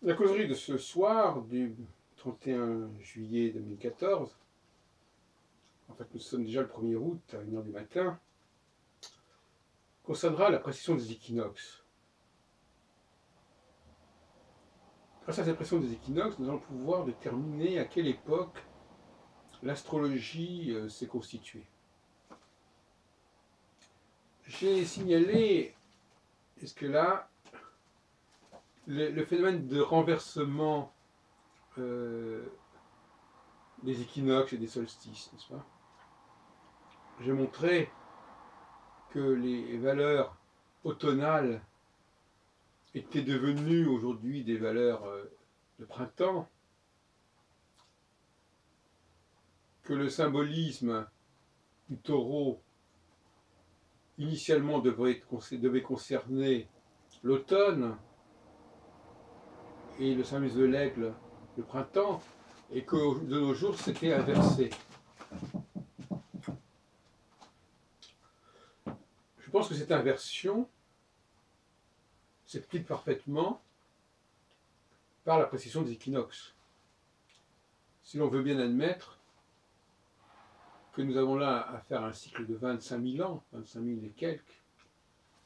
La causerie de ce soir, du 31 juillet 2014, en fait nous sommes déjà le 1er août à 1 h du matin, concernera la précision des équinoxes. Grâce à cette précision des équinoxes, nous allons pouvoir déterminer à quelle époque l'astrologie s'est constituée. J'ai signalé, jusque-là, le phénomène de renversement des équinoxes et des solstices, n'est-ce pas? J'ai montré que les valeurs automnales étaient devenues aujourd'hui des valeurs de printemps, que le symbolisme du taureau initialement devait concerner l'automne et le symbolisme de l'aigle le printemps, et que de nos jours c'était inversé. Je pense que cette inversion s'explique parfaitement par la précision des équinoxes. Si l'on veut bien admettre que nous avons là à faire un cycle de 25 000 ans, 25 000 et quelques,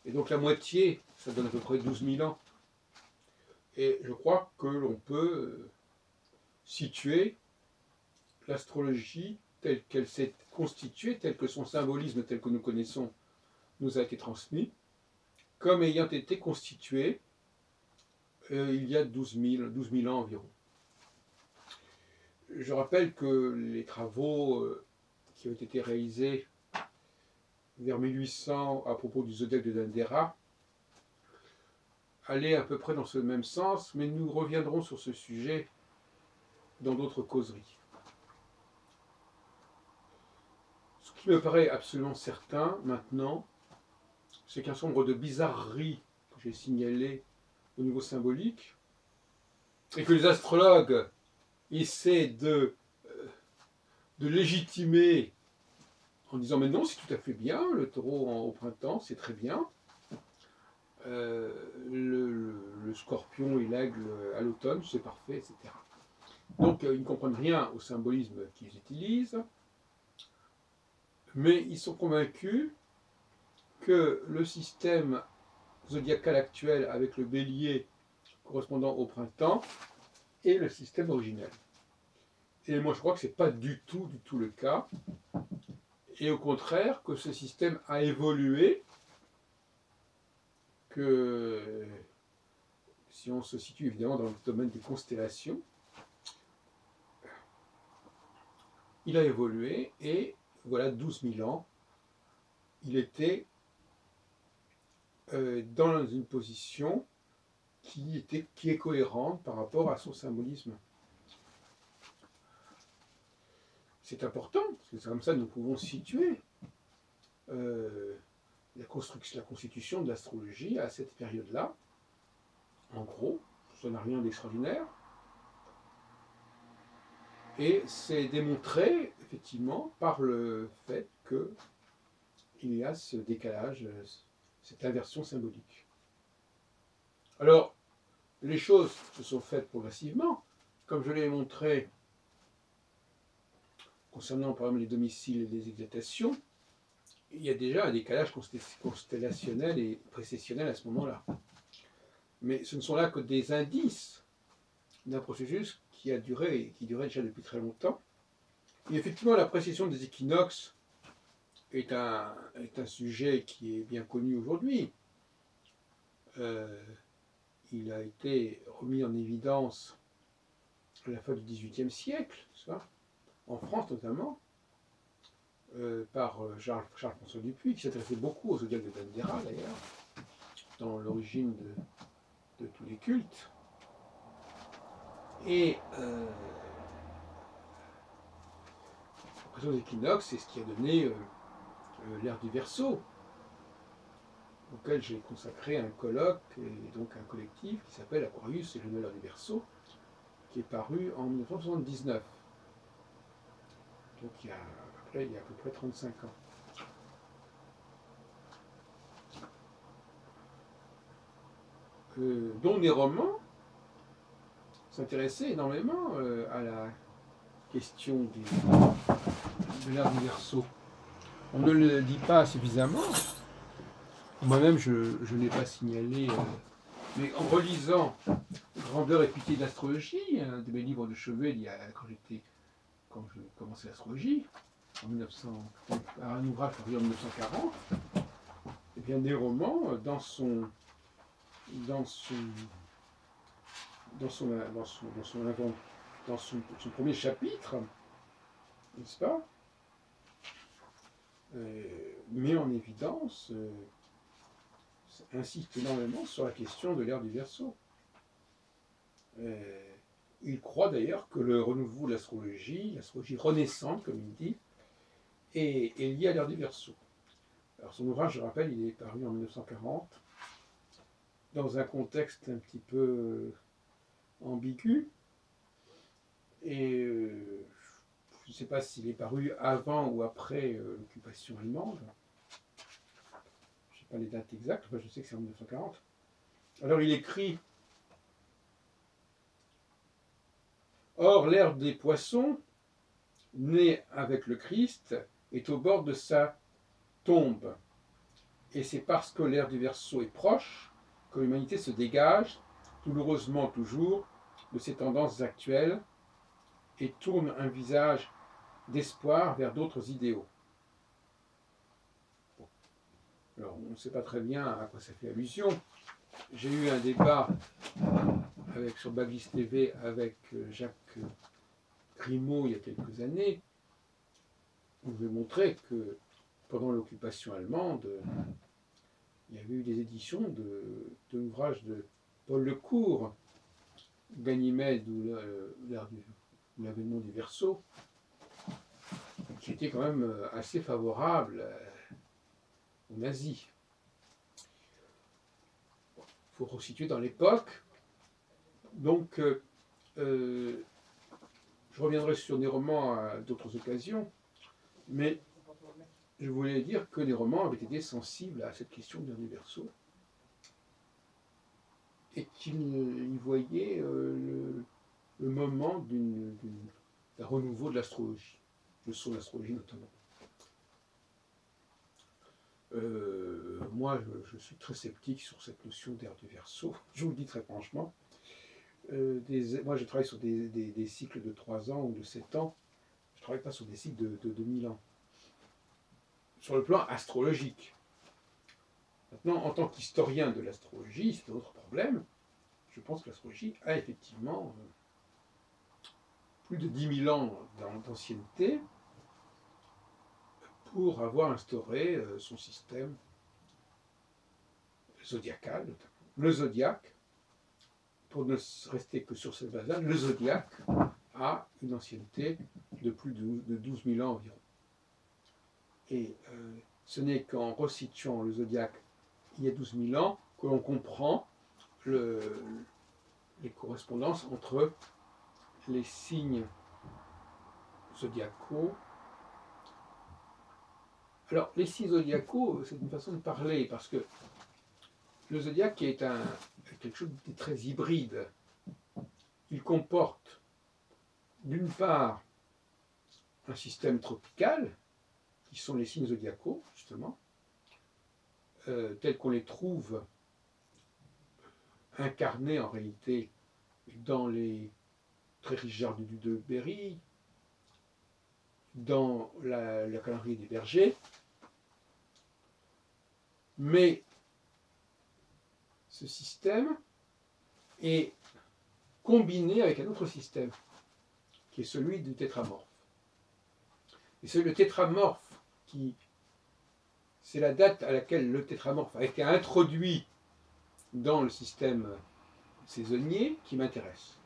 et donc la moitié, ça donne à peu près 12 000 ans. Et je crois que l'on peut situer l'astrologie telle qu'elle s'est constituée, telle que son symbolisme tel que nous connaissons nous a été transmis, comme ayant été constituée il y a 12 000 ans environ. Je rappelle que les travaux qui ont été réalisés vers 1800 à propos du zodiaque de Dendera allaient à peu près dans ce même sens, mais nous reviendrons sur ce sujet dans d'autres causeries. Ce qui me paraît absolument certain maintenant, c'est qu'un certain nombre de bizarreries que j'ai signalées au niveau symbolique, et que les astrologues essaient de légitimer en disant mais non, c'est tout à fait bien, le taureau au printemps, c'est très bien, le scorpion et l'aigle à l'automne, c'est parfait, etc. Donc ils ne comprennent rien au symbolisme qu'ils utilisent, mais ils sont convaincus que le système zodiacal actuel avec le bélier correspondant au printemps est le système originel. Et moi je crois que ce n'est pas du tout le cas, et au contraire que ce système a évolué, que si on se situe évidemment dans le domaine des constellations, il a évolué et voilà 12 000 ans, il était dans une position qui est cohérente par rapport à son symbolisme. C'est important, parce que c'est comme ça que nous pouvons situer la constitution de l'astrologie à cette période-là. En gros, ça n'a rien d'extraordinaire. Et c'est démontré, effectivement, par le fait qu'il y a ce décalage, cette inversion symbolique. Alors, les choses se sont faites progressivement, comme je l'ai montré concernant par exemple les domiciles et les exaltations. Il y a déjà un décalage constellationnel et précessionnel à ce moment-là. Mais ce ne sont là que des indices d'un processus qui a duré et qui durait déjà depuis très longtemps. Et effectivement, la précession des équinoxes est un sujet qui est bien connu aujourd'hui. Il a été remis en évidence à la fin du XVIIIe siècle, en France notamment, par Charles-François Dupuy, qui s'intéressait beaucoup au zodiaque de Dendera d'ailleurs, dans l'origine de tous les cultes. Et la précision des équinoxes, c'est ce qui a donné l'ère du Verseau, auquel j'ai consacré un colloque et donc un collectif qui s'appelle Aquarius et le Noël du Verseau, qui est paru en 1979. Donc il y a à peu près 35 ans. Dont des romans s'intéresser énormément à la question de l'ère du Verseau. On ne le dit pas suffisamment. Moi-même, je n'ai pas signalé, mais en relisant Grandeur et pitié de l'astrologie, un de mes livres de chevet, quand je commençais l'astrologie, un ouvrage paru en 1940, et bien des romans dans son premier chapitre, n'est-ce pas, met en évidence, insiste énormément sur la question de l'ère du Verseau. Il croit d'ailleurs que le renouveau de l'astrologie renaissante, comme il dit, est lié à l'ère du Verseau. Alors son ouvrage, je rappelle, il est paru en 1940, dans un contexte un petit peu ambigu, et je ne sais pas s'il est paru avant ou après l'occupation allemande. Je ne sais pas les dates exactes, je sais que c'est en 1940. Alors il écrit: Or l'ère des poissons, née avec le Christ, est au bord de sa tombe. Et c'est parce que l'ère du Verseau est proche que l'humanité se dégage, douloureusement toujours, de ses tendances actuelles et tourne un visage d'espoir vers d'autres idéaux. Bon. Alors, on ne sait pas très bien à quoi ça fait allusion. J'ai eu un débat sur Baglis TV avec Jacques Grimaud il y a quelques années. On veut montrer que pendant l'occupation allemande, il y avait eu des éditions de l'ouvrage de Paul Lecourt, Ganymède ou l'avènement du Verseau, qui était quand même assez favorable aux nazis. Il faut resituer dans l'époque. Donc, je reviendrai sur des romans à d'autres occasions, mais je voulais dire que les romans avaient été sensibles à cette question de l'ère du Verseau et qu'ils y voyaient le moment d'un renouveau de l'astrologie, le saut de l'astrologie notamment. Moi, je suis très sceptique sur cette notion d'ère du Verseau, je vous le dis très franchement. Moi, je travaille sur des cycles de 3 ans ou de 7 ans, je ne travaille pas sur des cycles de 2000 ans. Sur le plan astrologique. Maintenant, en tant qu'historien de l'astrologie, c'est un autre problème. Je pense que l'astrologie a effectivement plus de 10 000 ans d'ancienneté pour avoir instauré son système zodiacal, notamment. Le zodiaque, pour ne rester que sur cette base-là, le zodiaque a une ancienneté de plus de 12 000 ans environ. Et ce n'est qu'en resituant le zodiaque il y a 12 000 ans que l'on comprend les correspondances entre les signes zodiacaux. Alors, les signes zodiacaux, c'est une façon de parler, parce que le zodiaque est quelque chose de très hybride. Il comporte, d'une part, un système tropical, qui sont les signes zodiacaux, justement, tels qu'on les trouve incarnés en réalité dans les très riches jardins de Berry, dans la calendrier des bergers. Mais ce système est combiné avec un autre système, qui est celui du tétramorphe. Et c'est le tétramorphe c'est la date à laquelle le tétramorphe a été introduit dans le système saisonnier qui m'intéresse.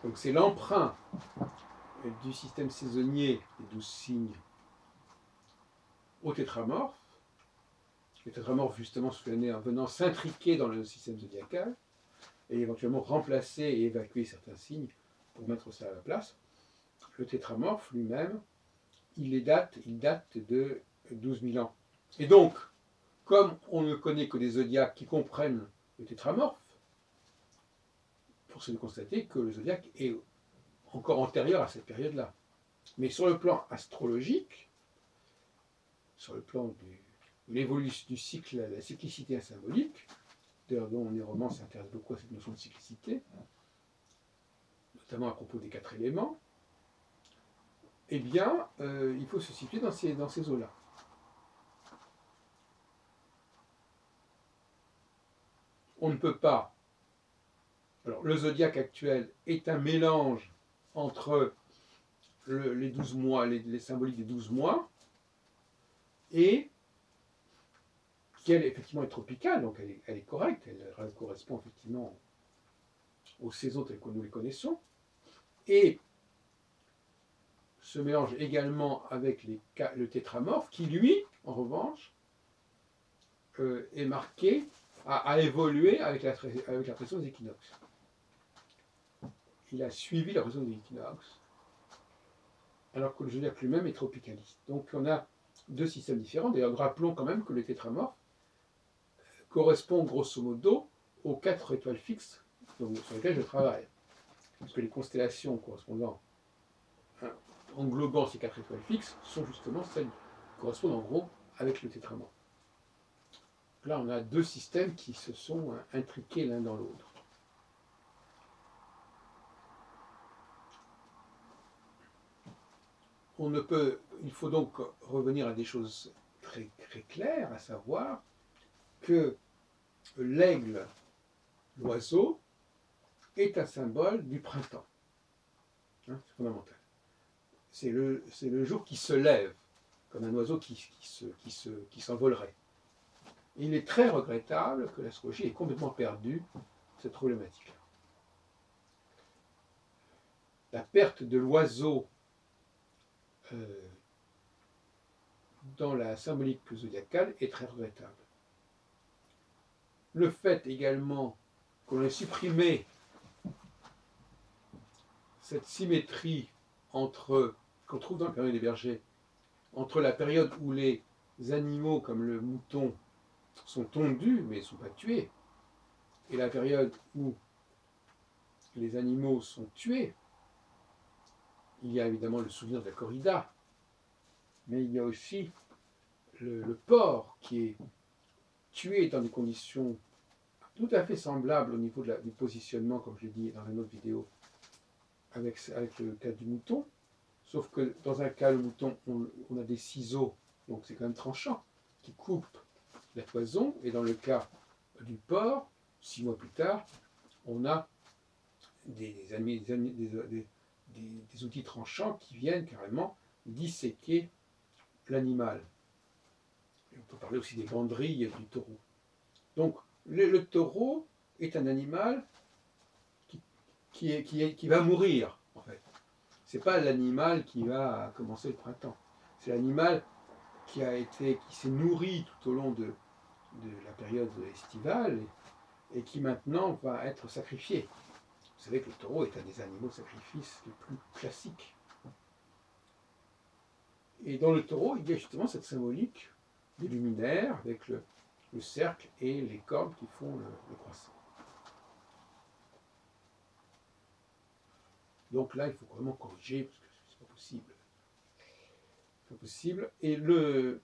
Donc c'est l'emprunt du système saisonnier des 12 signes au tétramorphe. Le tétramorphe justement en venant s'intriquer dans le système zodiacal et éventuellement remplacer et évacuer certains signes pour mettre ça à la place. Le tétramorphe lui-même, il date de 12 000 ans. Et donc, comme on ne connaît que des zodiaques qui comprennent le tétramorphe, force est de constater que le zodiaque est encore antérieur à cette période-là. Mais sur le plan astrologique, sur le plan de l'évolution du cycle, la cyclicité symbolique, d'ailleurs dont les romans s'intéressent beaucoup à cette notion de cyclicité, notamment à propos des 4 éléments, eh bien, il faut se situer dans ces eaux-là. On ne peut pas... Alors, le zodiaque actuel est un mélange entre les 12 mois, les symboliques des 12 mois, et qui, elle, effectivement, est tropicale, donc elle est correcte, elle correspond effectivement aux saisons telles que nous les connaissons, et se mélange également avec le tétramorphe, qui, lui, en revanche, est marqué, a évolué avec la pression des équinoxes. Il a suivi la pression des équinoxes, alors que le zodiaque lui-même est tropicaliste. Donc on a 2 systèmes différents. D'ailleurs, rappelons quand même que le tétramorphe correspond grosso modo aux 4 étoiles fixes sur lesquelles je travaille. Parce que les constellations correspondant, englobant ces 4 étoiles fixes, sont justement celles qui correspondent en gros avec le tétramorphe. Là, on a 2 systèmes qui se sont intriqués l'un dans l'autre. Il faut donc revenir à des choses très, très claires, à savoir que l'aigle, l'oiseau, est un symbole du printemps. C'est fondamental. C'est le jour qui se lève, comme un oiseau qui s'envolerait. Il est très regrettable que l'astrologie ait complètement perdu cette problématique-là. La perte de l'oiseau dans la symbolique zodiacale est très regrettable. Le fait également qu'on ait supprimé cette symétrie qu'on trouve dans la période des bergers, entre la période où les animaux comme le mouton sont tondus mais ne sont pas tués, et la période où les animaux sont tués. Il y a évidemment le souvenir de la corrida, mais il y a aussi le porc qui est tué dans des conditions tout à fait semblables au niveau du positionnement, comme je l'ai dit dans une autre vidéo, avec le cas du mouton, sauf que dans un cas, le mouton, on a des ciseaux, donc c'est quand même tranchant, qui coupent la toison, et dans le cas du porc, 6 mois plus tard, on a des outils tranchants qui viennent carrément disséquer l'animal. On peut parler aussi des banderilles du taureau. Donc le taureau est un animal qui va mourir, en fait. Ce n'est pas l'animal qui va commencer le printemps. C'est l'animal qui s'est nourri tout au long de la période estivale et qui maintenant va être sacrifié. Vous savez que le taureau est un des animaux de sacrifice les plus classiques. Et dans le taureau, il y a justement cette symbolique des luminaires avec le cercle et les cornes qui font le croissant. Donc là, il faut vraiment corriger parce que c'est pas possible. C'est pas possible. Et le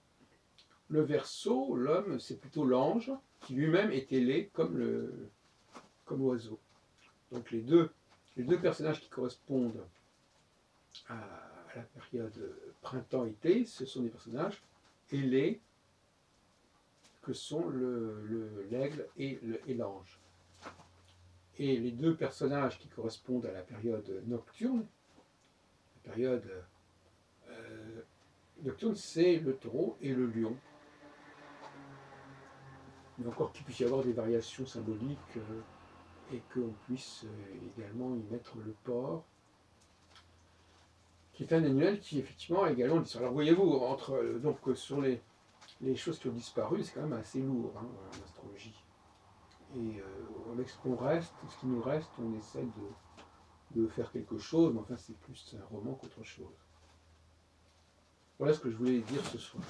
Verseau, l'homme, c'est plutôt l'ange qui lui-même est ailé comme l'oiseau. Donc les deux personnages qui correspondent à la période printemps-été, ce sont des personnages ailés que sont l'aigle et l'ange. Et les 2 personnages qui correspondent à la période nocturne, la période nocturne, c'est le taureau et le lion. Mais encore qu'il puisse y avoir des variations symboliques et qu'on puisse également y mettre le porc, qui est un animal qui effectivement a également disparu. Alors voyez-vous, donc sur les choses qui ont disparu, c'est quand même assez lourd en astrologie. Et avec ce qui nous reste, on essaie de faire quelque chose, mais enfin c'est plus un roman qu'autre chose. Voilà ce que je voulais dire ce soir.